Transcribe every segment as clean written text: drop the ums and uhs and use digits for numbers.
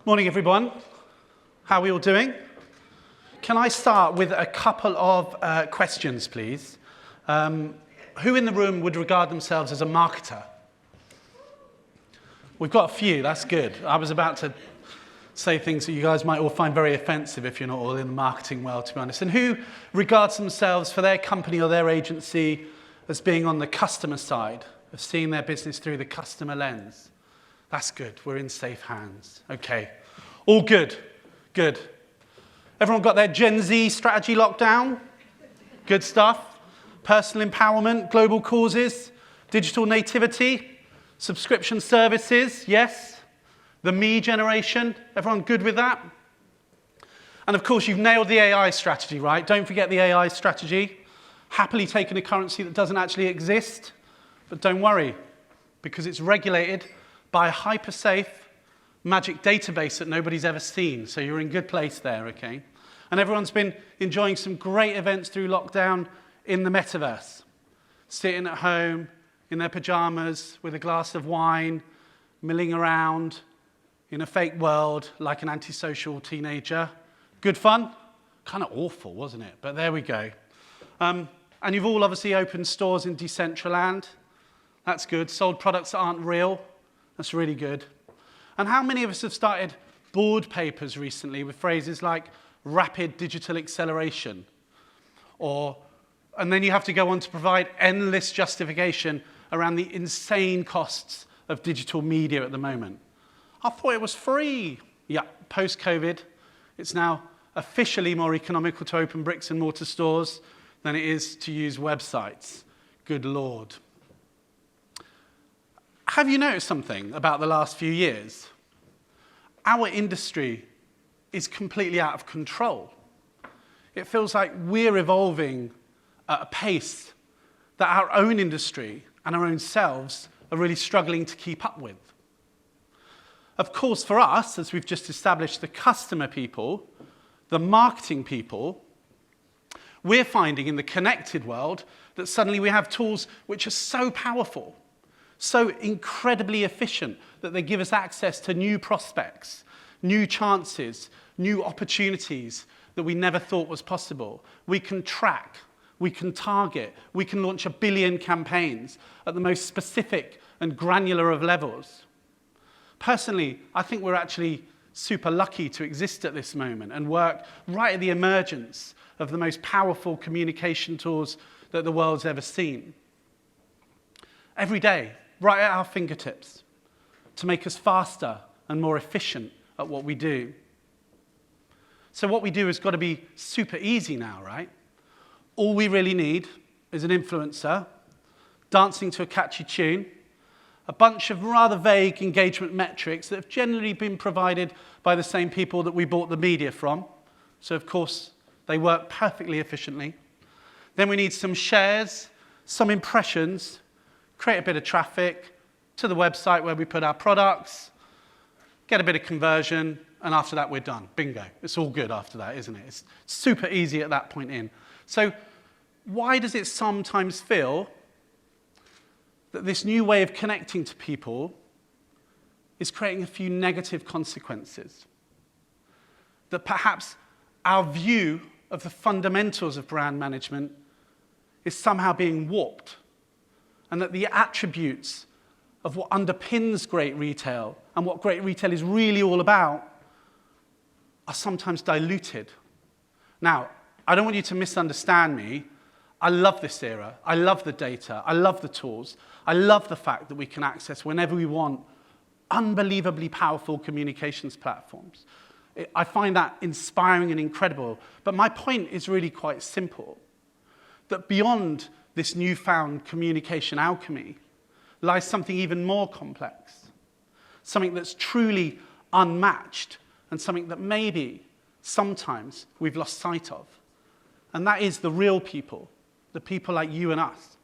Morning, everyone. How are we all doing? Can I start with a couple of questions, please? Who in the room would regard themselves as a marketer? We've got a few, that's good. I was about to say things that you guys might all find very offensive if you're not all in the marketing world, to be honest. And who regards themselves for their company or their agency as being on the customer side, of seeing their business through the customer lens? That's good. We're in safe hands. Okay. All good. Good. Everyone got their Gen Z strategy locked down? Good stuff. Personal empowerment, global causes, digital nativity, subscription services, yes. The me generation, everyone good with that? And of course, you've nailed the AI strategy, right? Don't forget the AI strategy. Happily taking a currency that doesn't actually exist, but don't worry, because it's regulated by a hyper-safe magic database that nobody's ever seen. So you're in good place there, okay? And everyone's been enjoying some great events through lockdown in the metaverse. Sitting at home in their pajamas with a glass of wine, milling around in a fake world like an antisocial teenager. Good fun? Kind of awful, wasn't it? But there we go. And you've all obviously opened stores in Decentraland. That's good. Sold products that aren't real. That's really good. And how many of us have started board papers recently with phrases like rapid digital acceleration? And then you have to go on to provide endless justification around the insane costs of digital media at the moment. I thought it was free. Yeah, post-COVID, it's now officially more economical to open bricks and mortar stores than it is to use websites. Good Lord. Have you noticed something about the last few years? Our industry is completely out of control. It feels like we're evolving at a pace that our own industry and our own selves are really struggling to keep up with. Of course, for us, as we've just established, the customer people, the marketing people, we're finding in the connected world that suddenly we have tools which are so powerful, so incredibly efficient that they give us access to new prospects, new chances, new opportunities that we never thought was possible. We can track, we can target, we can launch 1 billion campaigns at the most specific and granular of levels. Personally, I think we're actually super lucky to exist at this moment and work right at the emergence of the most powerful communication tools that the world's ever seen. Every day, right at our fingertips, to make us faster and more efficient at what we do. So what we do has got to be super easy now, right? All we really need is an influencer, dancing to a catchy tune, a bunch of rather vague engagement metrics that have generally been provided by the same people that we bought the media from. So of course, they work perfectly efficiently. Then we need some shares, some impressions, create a bit of traffic to the website where we put our products, get a bit of conversion, and after that we're done. Bingo. It's all good after that, isn't it? It's super easy at that point in. So why does it sometimes feel that this new way of connecting to people is creating a few negative consequences? That perhaps our view of the fundamentals of brand management is somehow being warped, and that the attributes of what underpins great retail and what great retail is really all about are sometimes diluted. Now, I don't want you to misunderstand me. I love this era. I love the data. I love the tools. I love the fact that we can access, whenever we want, unbelievably powerful communications platforms. I find that inspiring and incredible. But my point is really quite simple, that beyond this newfound communication alchemy lies something even more complex, something that's truly unmatched, and something that maybe sometimes we've lost sight of. And that is the real people, the people like you and us.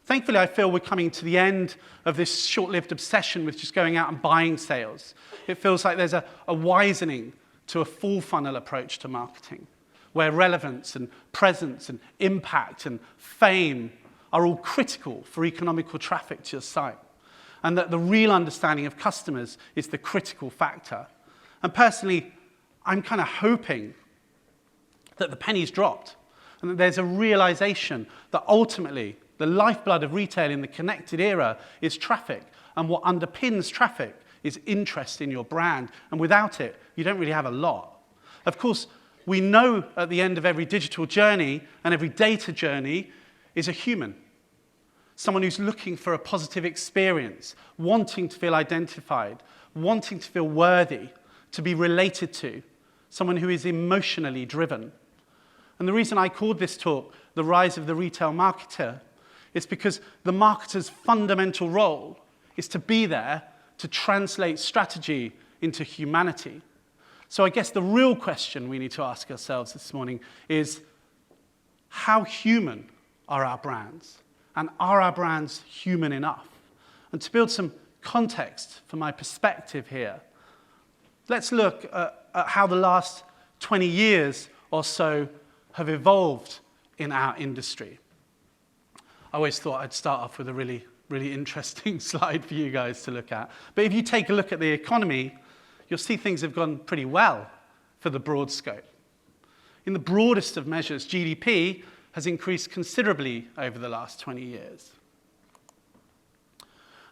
Thankfully, I feel we're coming to the end of this short-lived obsession with just going out and buying sales. It feels like there's a wisening to a full funnel approach to marketing, where relevance and presence and impact and fame are all critical for economical traffic to your site. and that the real understanding of customers is the critical factor. And personally, I'm kind of hoping that the penny's dropped and that there's a realization that ultimately the lifeblood of retail in the connected era is traffic, and what underpins traffic is interest in your brand, and without it, you don't really have a lot. Of course, we know at the end of every digital journey and every data journey is a human. Someone who's looking for a positive experience, wanting to feel identified, wanting to feel worthy, to be related to, someone who is emotionally driven. And the reason I called this talk The Rise of the Retail Marketer is because the marketer's fundamental role is to be there to translate strategy into humanity. So I guess the real question we need to ask ourselves this morning is, how human are our brands? And are our brands human enough? And to build some context for my perspective here, let's look at how the last 20 years or so have evolved in our industry. I always thought I'd start off with a really interesting slide for you guys to look at. But if you take a look at the economy, you'll see things have gone pretty well for the broad scope. In the broadest of measures, GDP has increased considerably over the last 20 years.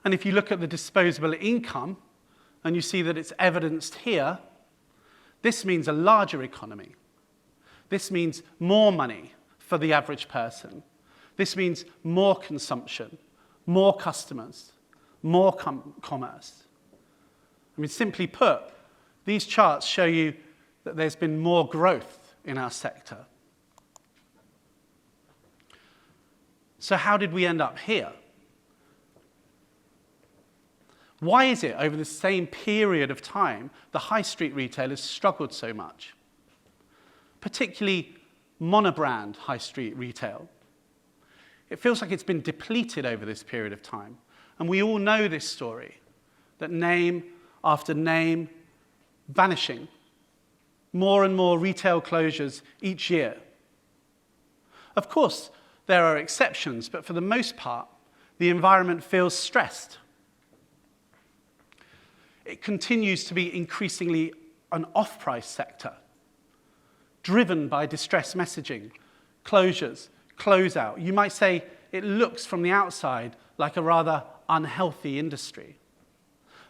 And if you look at the disposable income, and you see that it's evidenced here, this means a larger economy. This means more money for the average person. This means more consumption, more customers, more commerce. I mean, simply put, these charts show you that there's been more growth in our sector. So how did we end up here? Why is it over the same period of time the high street retailers struggled so much? Particularly monobrand high street retail. It feels like it's been depleted over this period of time. And we all know this story, that name after name vanishing. More and more retail closures each year. Of course, there are exceptions, but for the most part, the environment feels stressed. It continues to be increasingly an off-price sector, driven by distress messaging, closures, closeout. You might say it looks from the outside like a rather unhealthy industry.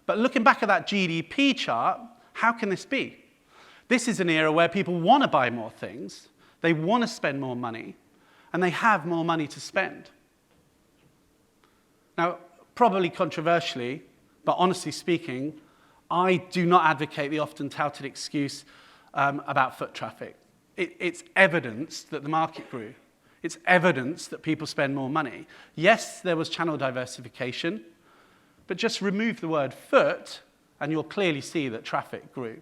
But looking back at that GDP chart, how can this be? This is an era where people want to buy more things, they want to spend more money, and they have more money to spend. Now, probably controversially, but honestly speaking, I do not advocate the often touted excuse about foot traffic. It's evidence that the market grew. It's evidence that people spend more money. Yes, there was channel diversification, but just remove the word foot, and you'll clearly see that traffic grew.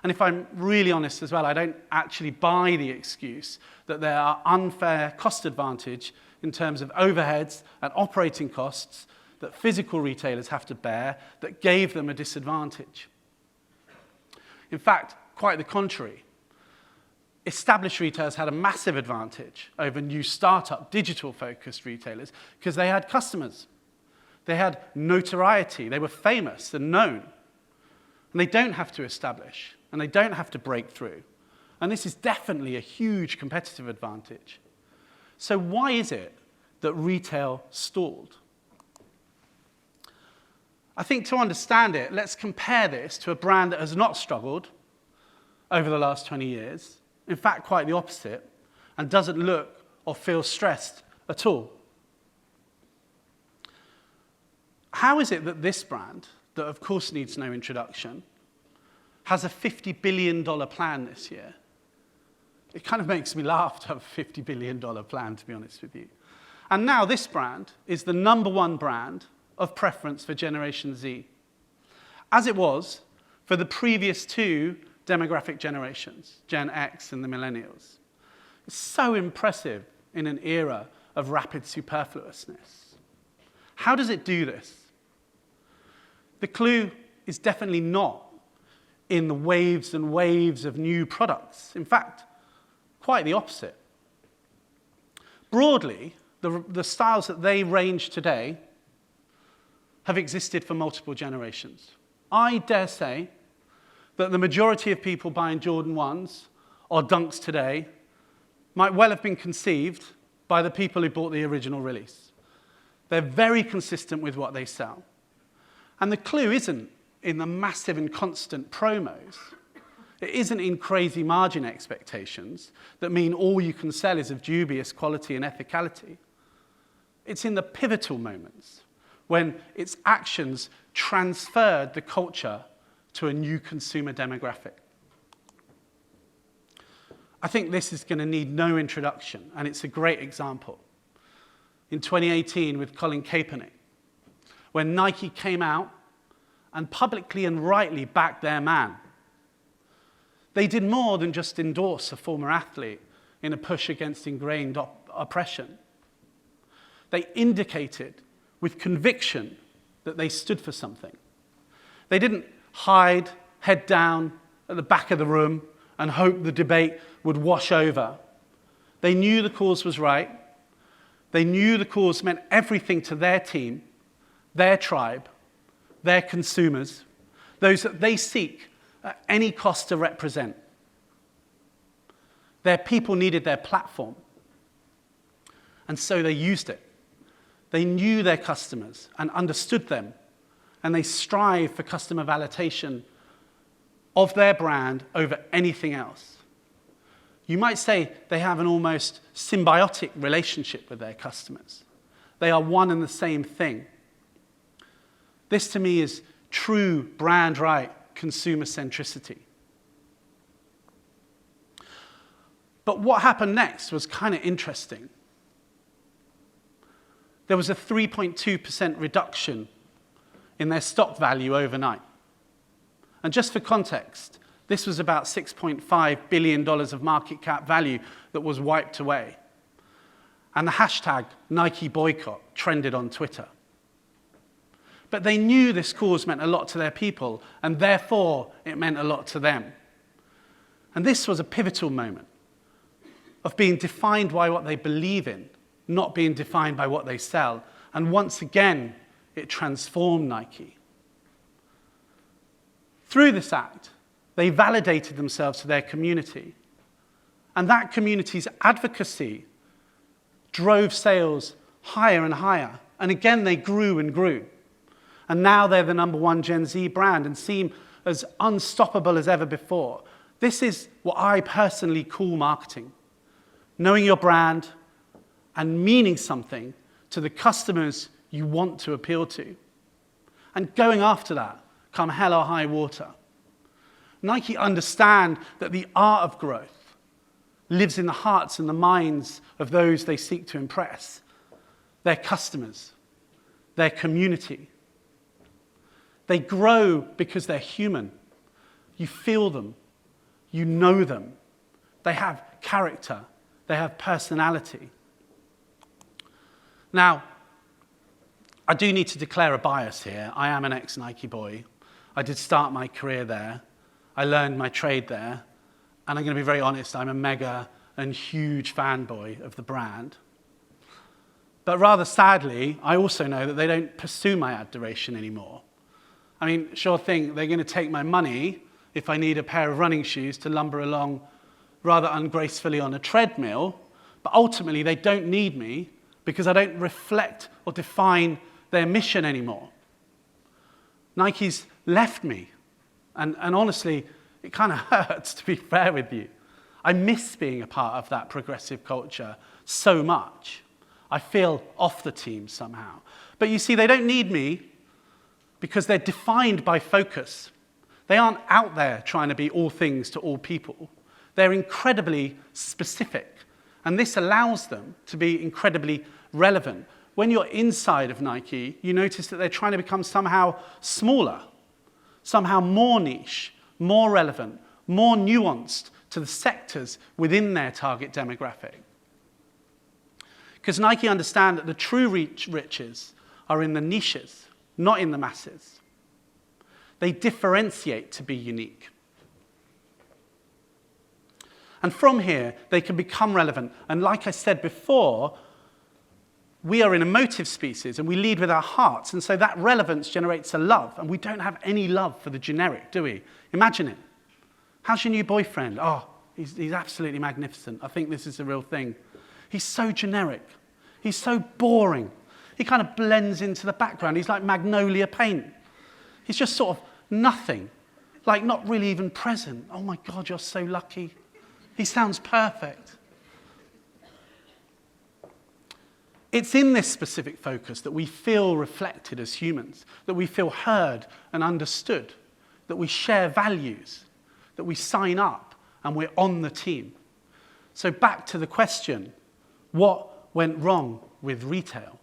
And if I'm really honest as well, I don't actually buy the excuse that there are unfair cost advantage in terms of overheads and operating costs that physical retailers have to bear that gave them a disadvantage. In fact, quite the contrary. Established retailers had a massive advantage over new startup, digital-focused retailers because they had customers. They had notoriety. They were famous and known. And they don't have to establish, and they don't have to break through. And this is definitely a huge competitive advantage. So why is it that retail stalled? I think to understand it, let's compare this to a brand that has not struggled over the last 20 years. In fact, quite the opposite, and doesn't look or feel stressed at all. How is it that this brand, that of course needs no introduction, has a $50 billion plan this year? It kind of makes me laugh to have a $50 billion plan, to be honest with you. And now this brand is the #1 brand of preference for Generation Z, as it was for the previous two demographic generations, Gen X and the millennials. It's so impressive in an era of rapid superfluousness. How does it do this? The clue is definitely not in the waves and waves of new products. In fact, quite the opposite. Broadly, the styles that they range today have existed for multiple generations. I dare say that the majority of people buying Jordan 1s or Dunks today might well have been conceived by the people who bought the original release. They're very consistent with what they sell. And the clue isn't in the massive and constant promos. It isn't in crazy margin expectations that mean all you can sell is of dubious quality and ethicality. It's in the pivotal moments when its actions transferred the culture to a new consumer demographic. I think this is going to need no introduction, and it's a great example. In 2018 with Colin Kaepernick, when Nike came out and publicly and rightly backed their man. They did more than just endorse a former athlete in a push against ingrained oppression. They indicated with conviction that they stood for something. They didn't hide, head down at the back of the room and hope the debate would wash over. They knew the cause was right. They knew the cause meant everything to their team, their tribe, their consumers, those that they seek at any cost to represent. Their people needed their platform, and so they used it. They knew their customers and understood them, and they strive for customer validation of their brand over anything else. You might say they have an almost symbiotic relationship with their customers. They are one and the same thing. This, to me, is true brand-right consumer centricity. But what happened next was kind of interesting. There was a 3.2% reduction in their stock value overnight. And just for context, this was about $6.5 billion of market cap value that was wiped away. And the hashtag Nike boycott trended on Twitter. But they knew this cause meant a lot to their people, and therefore it meant a lot to them. And this was a pivotal moment of being defined by what they believe in, not being defined by what they sell. And once again, it transformed Nike. Through this act, they validated themselves to their community. And that community's advocacy drove sales higher and higher. And again, they grew and grew. And now they're the #1 Gen Z brand and seem as unstoppable as ever before. This is what I personally call marketing. Knowing your brand and meaning something to the customers you want to appeal to. And going after that, come hell or high water. Nike understand that the art of growth lives in the hearts and the minds of those they seek to impress. Their customers, their community. They grow because they're human. You feel them. You know them. They have character. They have personality. Now, I do need to declare a bias here. I am an ex-Nike boy. I did start my career there. I learned my trade there. And I'm going to be very honest, I'm a mega and huge fanboy of the brand. But rather sadly, I also know that they don't pursue my adoration anymore. I mean, sure thing, they're going to take my money if I need a pair of running shoes to lumber along rather ungracefully on a treadmill, but ultimately they don't need me because I don't reflect or define their mission anymore. Nike's left me, and honestly, it kind of hurts, to be fair with you. I miss being a part of that progressive culture so much. I feel off the team somehow. But you see, they don't need me because they're defined by focus. They aren't out there trying to be all things to all people. They're incredibly specific, and this allows them to be incredibly relevant. When you're inside of Nike, you notice that they're trying to become somehow smaller, somehow more niche, more relevant, more nuanced to the sectors within their target demographic. Because Nike understand that the true riches are in the niches, not in the masses. They differentiate to be unique. And from here, they can become relevant. And like I said before, we are an emotive species and we lead with our hearts, and so that relevance generates a love, and we don't have any love for the generic, do we? Imagine it. How's your new boyfriend? Oh, he's absolutely magnificent. I think this is a real thing. He's so generic. He's so boring. He kind of blends into the background. He's like magnolia paint. He's just sort of nothing, like not really even present. Oh my God, you're so lucky. He sounds perfect. It's in this specific focus that we feel reflected as humans, that we feel heard and understood, that we share values, that we sign up and we're on the team. So back to the question, what went wrong with retail?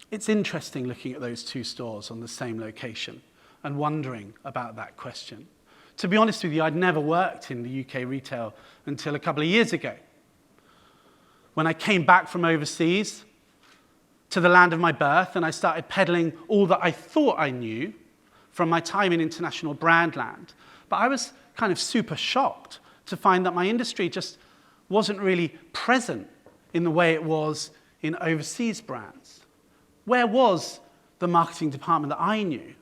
It's interesting looking at those two stores on the same location and wondering about that question. To be honest with you, I'd never worked in the UK retail until a couple of years ago. When I came back from overseas to the land of my birth and I started peddling all that I thought I knew from my time in international brand land. But I was kind of super shocked to find that my industry just wasn't really present in the way it was in overseas brands. Where was the marketing department that I knew?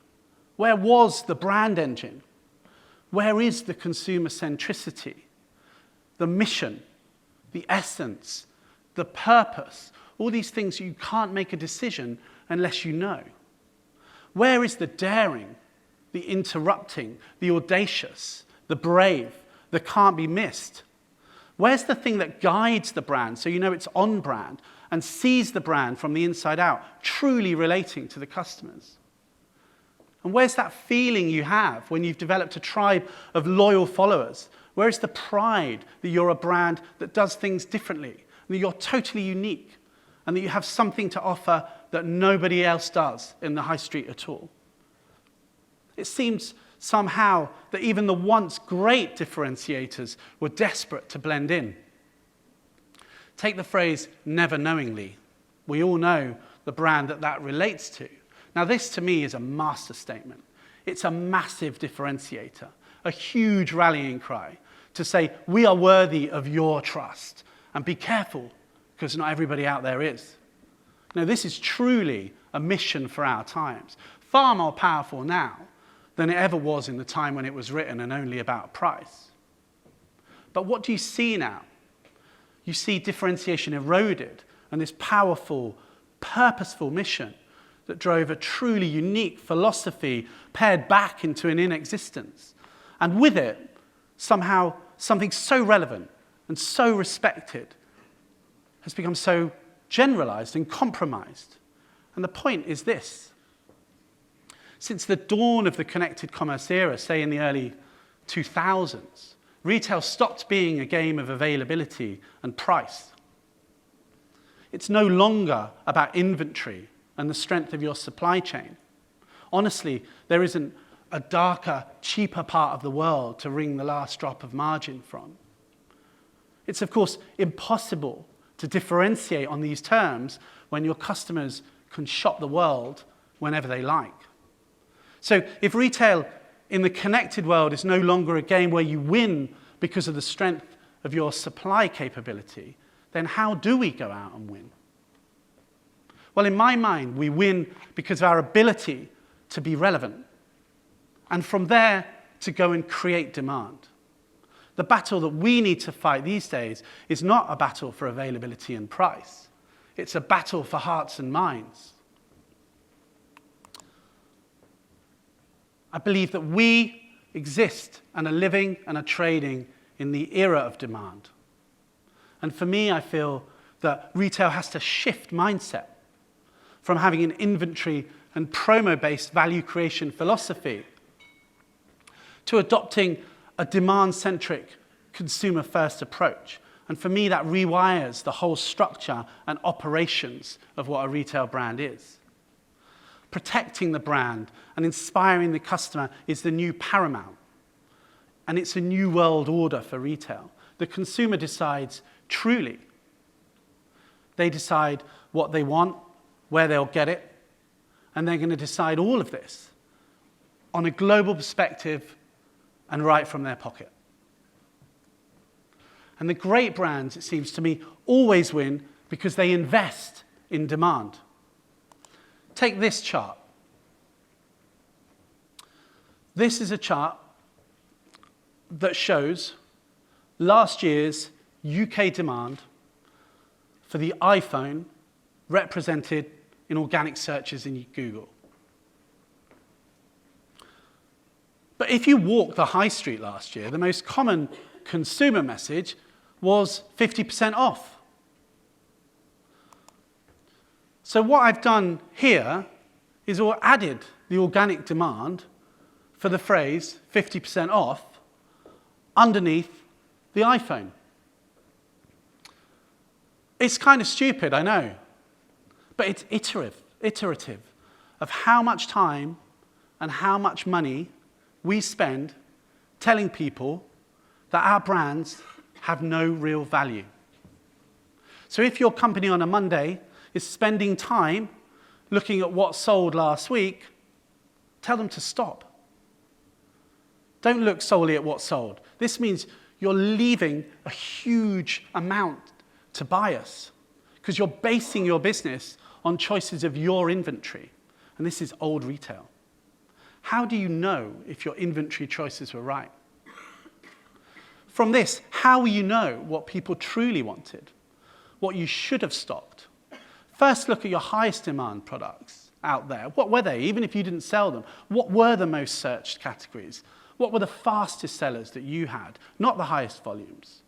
Where was the brand engine? Where is the consumer centricity, the mission, the essence, the purpose? All these things you can't make a decision unless you know. Where is the daring, the interrupting, the audacious, the brave, the can't be missed? Where's the thing that guides the brand so you know it's on brand and sees the brand from the inside out, truly relating to the customers? And where's that feeling you have when you've developed a tribe of loyal followers? Where is the pride that you're a brand that does things differently, that you're totally unique, and that you have something to offer that nobody else does in the high street at all? It seems somehow that even the once great differentiators were desperate to blend in. Take the phrase never knowingly. We all know the brand that relates to. Now this to me is a master statement. It's a massive differentiator, a huge rallying cry to say we are worthy of your trust, and be careful because not everybody out there is. Now this is truly a mission for our times, far more powerful now than it ever was in the time when it was written and only about price. But what do you see now? You see differentiation eroded and this powerful, purposeful mission that drove a truly unique philosophy pared back into an inexistence. And with it, somehow, something so relevant and so respected has become so generalized and compromised. And the point is this. Since the dawn of the connected commerce era, say in the early 2000s, retail stopped being a game of availability and price. It's no longer about inventory and the strength of your supply chain. Honestly, there isn't a darker, cheaper part of the world to wring the last drop of margin from. It's, of course, impossible to differentiate on these terms when your customers can shop the world whenever they like. So if retail in the connected world is no longer a game where you win because of the strength of your supply capability, then how do we go out and win? Well, in my mind, we win because of our ability to be relevant, and from there to go and create demand. The battle that we need to fight these days is not a battle for availability and price. It's a battle for hearts and minds. I believe that we exist and are living and are trading in the era of demand. And for me, I feel that retail has to shift mindset from having an inventory and promo-based value creation philosophy to adopting a demand-centric, consumer-first approach. And for me, that rewires the whole structure and operations of what a retail brand is. Protecting the brand and inspiring the customer is the new paramount. And it's a new world order for retail. The consumer decides truly. They decide what they want, where they'll get it, and they're going to decide all of this on a global perspective and right from their pocket. And the great brands, it seems to me, always win because they invest in demand. Take this chart. This is a chart that shows last year's UK demand for the iPhone represented in organic searches in Google. But if you walked the high street last year, the most common consumer message was 50% off. So what I've done here is added the organic demand for the phrase 50% off underneath the iPhone. It's kind of stupid, I know, but it's iterative of how much time and how much money we spend telling people that our brands have no real value. So if your company on a Monday is spending time looking at what sold last week, tell them to stop. Don't look solely at what sold. This means you're leaving a huge amount to bias because you're basing your business on choices of your inventory. And this is old retail. How do you know if your inventory choices were right? From this, how will you know what people truly wanted, what you should have stocked? First, look at your highest demand products out there. What were they, even if you didn't sell them? What were the most searched categories? What were the fastest sellers that you had, not the highest volumes?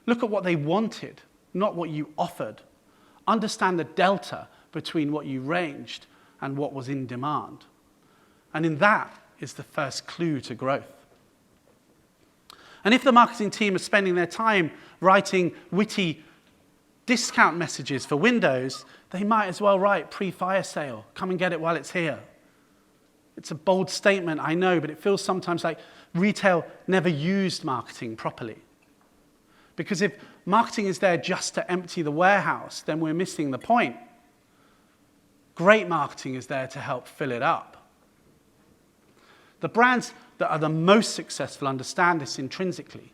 Look at what they wanted, not what you offered. Understand the delta between what you ranged and what was in demand. And in that is the first clue to growth. And if the marketing team is spending their time writing witty discount messages for Windows, they might as well write pre-fire sale. Come and get it while it's here. It's a bold statement, I know, but it feels sometimes like retail never used marketing properly. Because if marketing is there just to empty the warehouse, then we're missing the point. Great marketing is there to help fill it up. The brands that are the most successful understand this intrinsically.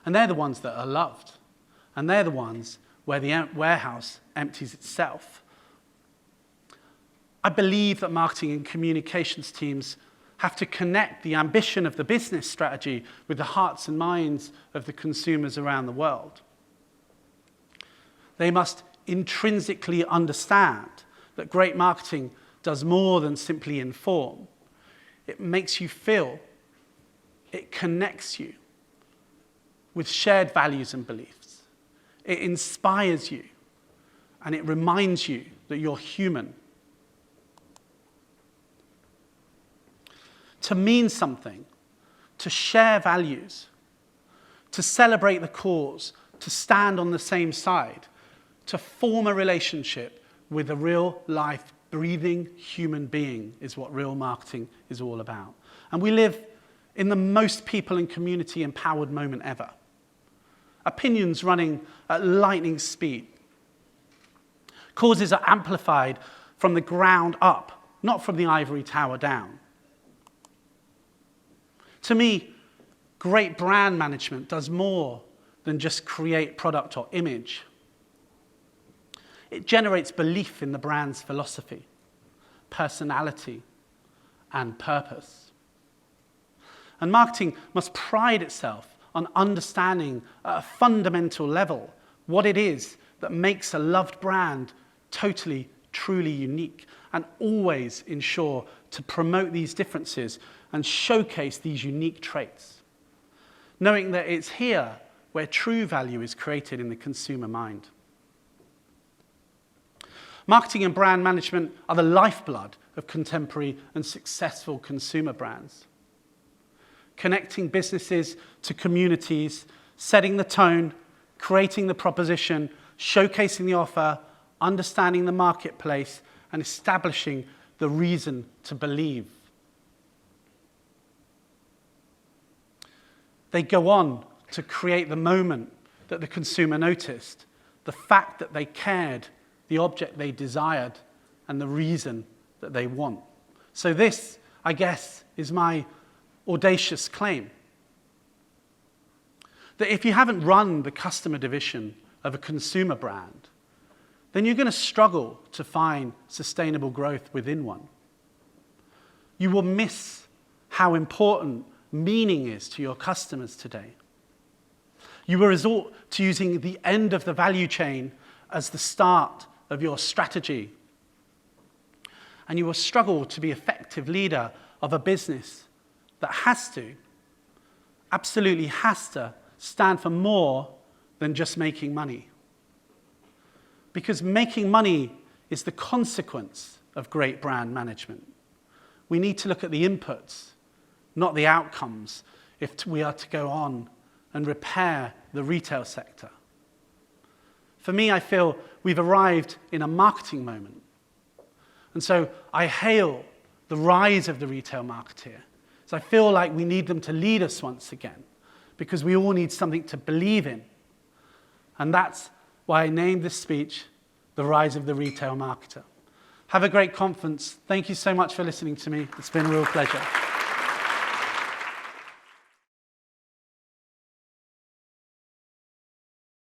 And they're the ones that are loved. And they're the ones where the warehouse empties itself. I believe that marketing and communications teams have to connect the ambition of the business strategy with the hearts and minds of the consumers around the world. They must intrinsically understand that great marketing does more than simply inform. It makes you feel, it connects you with shared values and beliefs. It inspires you, and it reminds you that you're human. To mean something, to share values, to celebrate the cause, to stand on the same side, to form a relationship with a real-life, breathing human being is what real marketing is all about. And we live in the most people and community empowered moment ever. Opinions running at lightning speed. Causes are amplified from the ground up, not from the ivory tower down. To me, great brand management does more than just create product or image. It generates belief in the brand's philosophy, personality, and purpose. And marketing must pride itself on understanding at a fundamental level what it is that makes a loved brand totally, truly unique, and always ensure to promote these differences and showcase these unique traits, knowing that it's here where true value is created in the consumer mind. Marketing and brand management are the lifeblood of contemporary and successful consumer brands. Connecting businesses to communities, setting the tone, creating the proposition, showcasing the offer, understanding the marketplace, and establishing the reason to believe. They go on to create the moment that the consumer noticed, the fact that they cared, the object they desired, and the reason that they want. So this, I guess, is my audacious claim. that if you haven't run the customer division of a consumer brand, then you're going to struggle to find sustainable growth within one. You will miss how important meaning is to your customers today. You will resort to using the end of the value chain as the start of your strategy. And you will struggle to be an effective leader of a business that has to, absolutely has to, stand for more than just making money. Because making money is the consequence of great brand management. We need to look at the inputs, not the outcomes, if we are to go on and repair the retail sector. For me, I feel we've arrived in a marketing moment. And so I hail the rise of the retail marketeer. So I feel like we need them to lead us once again, because we all need something to believe in. And that's why I named this speech, The Rise of the Retail Marketer. Have a great conference. Thank you so much for listening to me. It's been a real pleasure.